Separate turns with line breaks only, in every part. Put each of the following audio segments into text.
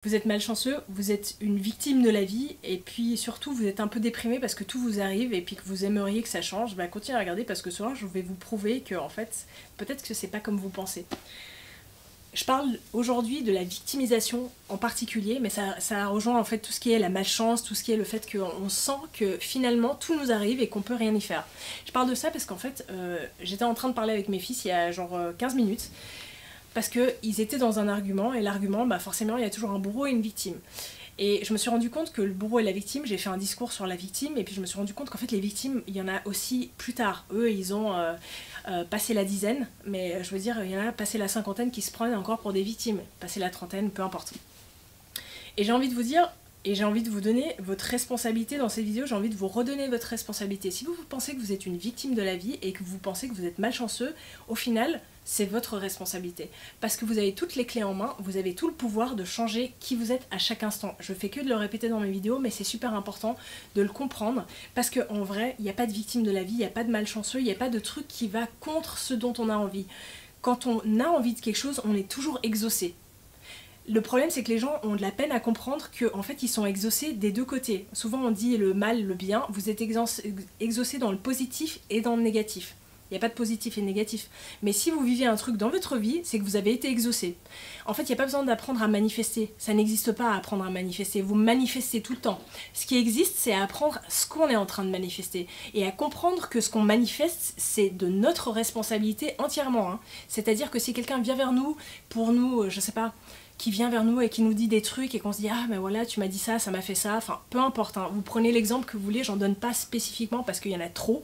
Vous êtes malchanceux, vous êtes une victime de la vie, et puis surtout vous êtes un peu déprimé parce que tout vous arrive et puis que vous aimeriez que ça change, bah continuez à regarder parce que ce soir je vais vous prouver que en fait, peut-être que c'est pas comme vous pensez. Je parle aujourd'hui de la victimisation en particulier, mais ça rejoint en fait tout ce qui est la malchance, tout ce qui est le fait qu'on sent que finalement tout nous arrive et qu'on peut rien y faire. Je parle de ça parce qu'en fait, j'étais en train de parler avec mes fils il y a genre 15 minutes, parce qu'ils étaient dans un argument, et l'argument, bah forcément, il y a toujours un bourreau et une victime. Et je me suis rendu compte que le bourreau et la victime, j'ai fait un discours sur la victime, et puis je me suis rendu compte qu'en fait les victimes, il y en a aussi plus tard. Eux, ils ont passé la dizaine, mais je veux dire, il y en a passé la cinquantaine qui se prennent encore pour des victimes. Passé la trentaine, peu importe. Et j'ai envie de vous dire, et j'ai envie de vous donner votre responsabilité dans cette vidéo, j'ai envie de vous redonner votre responsabilité. Si vous pensez que vous êtes une victime de la vie et que vous pensez que vous êtes malchanceux, au final, c'est votre responsabilité. Parce que vous avez toutes les clés en main, vous avez tout le pouvoir de changer qui vous êtes à chaque instant. Je fais que de le répéter dans mes vidéos, mais c'est super important de le comprendre, parce qu'en vrai, il n'y a pas de victime de la vie, il n'y a pas de malchanceux, il n'y a pas de truc qui va contre ce dont on a envie. Quand on a envie de quelque chose, on est toujours exaucé. Le problème, c'est que les gens ont de la peine à comprendre qu'en fait, ils sont exaucés des deux côtés. Souvent, on dit le mal, le bien. Vous êtes exaucés dans le positif et dans le négatif. Il n'y a pas de positif et négatif. Mais si vous vivez un truc dans votre vie, c'est que vous avez été exaucé. En fait, il n'y a pas besoin d'apprendre à manifester. Ça n'existe pas à apprendre à manifester. Vous manifestez tout le temps. Ce qui existe, c'est à apprendre ce qu'on est en train de manifester. Et à comprendre que ce qu'on manifeste, c'est de notre responsabilité entièrement. C'est-à-dire que si quelqu'un vient vers nous, pour nous, je sais pas, qui vient vers nous et qui nous dit des trucs et qu'on se dit « Ah, mais voilà, tu m'as dit ça, ça m'a fait ça », enfin, peu importe, vous prenez l'exemple que vous voulez, j'en donne pas spécifiquement parce qu'il y en a trop,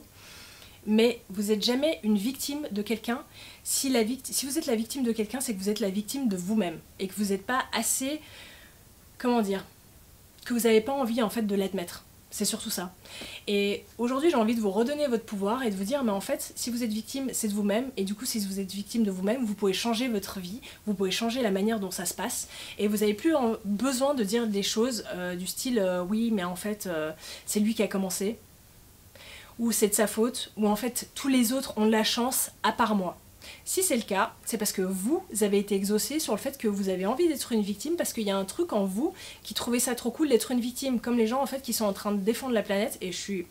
mais vous n'êtes jamais une victime de quelqu'un. Si vous êtes la victime de quelqu'un, c'est que vous êtes la victime de vous-même et que vous n'êtes pas assez, comment dire, que vous n'avez pas envie en fait de l'admettre. C'est surtout ça. Et aujourd'hui, j'ai envie de vous redonner votre pouvoir et de vous dire, mais en fait, si vous êtes victime, c'est de vous-même. Et du coup, si vous êtes victime de vous-même, vous pouvez changer votre vie, vous pouvez changer la manière dont ça se passe. Et vous n'avez plus besoin de dire des choses du style, oui, mais en fait, c'est lui qui a commencé. Ou c'est de sa faute. Ou en fait, tous les autres ont de la chance à part moi. Si c'est le cas, c'est parce que vous avez été exaucé sur le fait que vous avez envie d'être une victime, parce qu'il y a un truc en vous qui trouvait ça trop cool d'être une victime, comme les gens en fait qui sont en train de défendre la planète, et je suis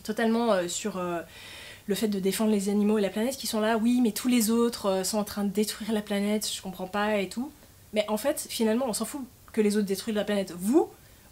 totalement sur le fait de défendre les animaux et la planète, qui sont là, oui mais tous les autres sont en train de détruire la planète, je comprends pas et tout, mais en fait finalement on s'en fout que les autres détruisent la planète.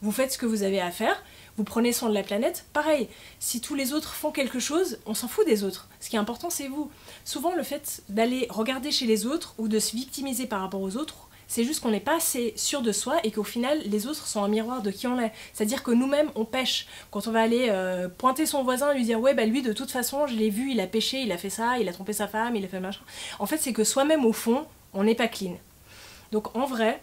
Vous faites ce que vous avez à faire, vous prenez soin de la planète, pareil, si tous les autres font quelque chose, on s'en fout des autres. Ce qui est important, c'est vous. Souvent, le fait d'aller regarder chez les autres ou de se victimiser par rapport aux autres, c'est juste qu'on n'est pas assez sûr de soi et qu'au final, les autres sont un miroir de qui on est. C'est-à-dire que nous-mêmes, on pêche. Quand on va aller pointer son voisin et lui dire « Ouais, bah lui, de toute façon, je l'ai vu, il a péché, il a fait ça, il a trompé sa femme, il a fait machin. » En fait, c'est que soi-même, au fond, on n'est pas clean. Donc, en vrai,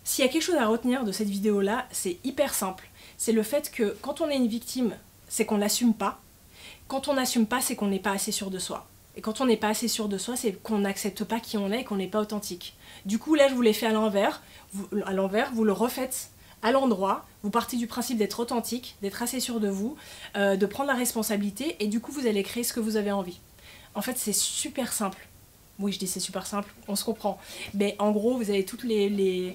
s'il y a quelque chose à retenir de cette vidéo-là, c'est hyper simple. C'est le fait que quand on est une victime, c'est qu'on n'assume pas. Quand on n'assume pas, c'est qu'on n'est pas assez sûr de soi. Et quand on n'est pas assez sûr de soi, c'est qu'on n'accepte pas qui on est et qu'on n'est pas authentique. Du coup, là, je vous l'ai fait à l'envers. Vous le refaites à l'endroit. Vous partez du principe d'être authentique, d'être assez sûr de vous, de prendre la responsabilité, et du coup, vous allez créer ce que vous avez envie. En fait, c'est super simple. Oui, je dis c'est super simple, on se comprend. Mais en gros, vous avez toutes les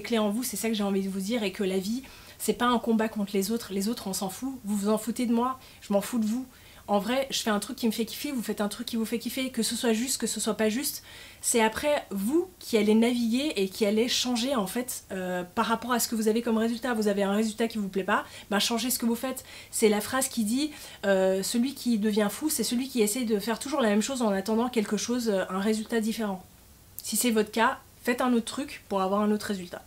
clés en vous, c'est ça que j'ai envie de vous dire, et que la vie, c'est pas un combat contre les autres, on s'en fout. Vous vous en foutez de moi, je m'en fous de vous. En vrai, je fais un truc qui me fait kiffer, vous faites un truc qui vous fait kiffer, que ce soit juste, que ce soit pas juste, c'est après vous qui allez naviguer et qui allez changer en fait par rapport à ce que vous avez comme résultat. Vous avez un résultat qui vous plaît pas, ben changez ce que vous faites. C'est la phrase qui dit celui qui devient fou, c'est celui qui essaie de faire toujours la même chose en attendant quelque chose, un résultat différent. Si c'est votre cas, faites un autre truc pour avoir un autre résultat.